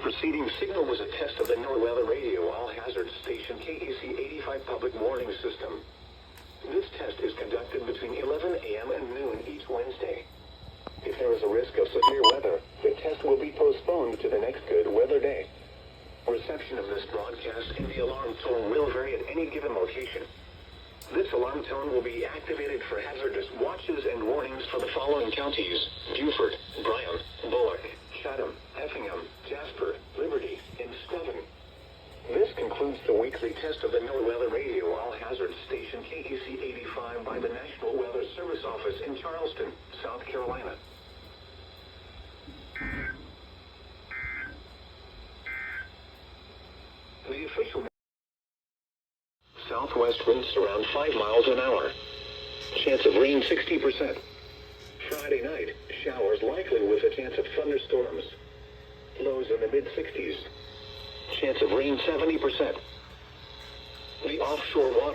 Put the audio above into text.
preceding signal was a test of the NOAA radio all-hazard station KEC85 public warning system. This test is conducted between 11 a.m. and noon each Wednesday. If there is a risk of severe weather, the test will be postponed to the next good weather day. Reception of this broadcast and the alarm tone will vary at any given location. This alarm tone will be activated for hazardous watches and warnings for the following counties: Beaufort, Bryan, Bullock, Chatham, Effingham, Jasper, Liberty, and Steuben. This concludes the weekly test of the NOAA radio all-hazard station KEC85 by the National Weather Service Office in Charleston, South Carolina. The official southwest winds around 5 miles an hour. Chance of rain 60%. Friday night, showers likely with a chance of thunderstorms. Lows in the mid-60s. Chance of rain 70%. The offshore water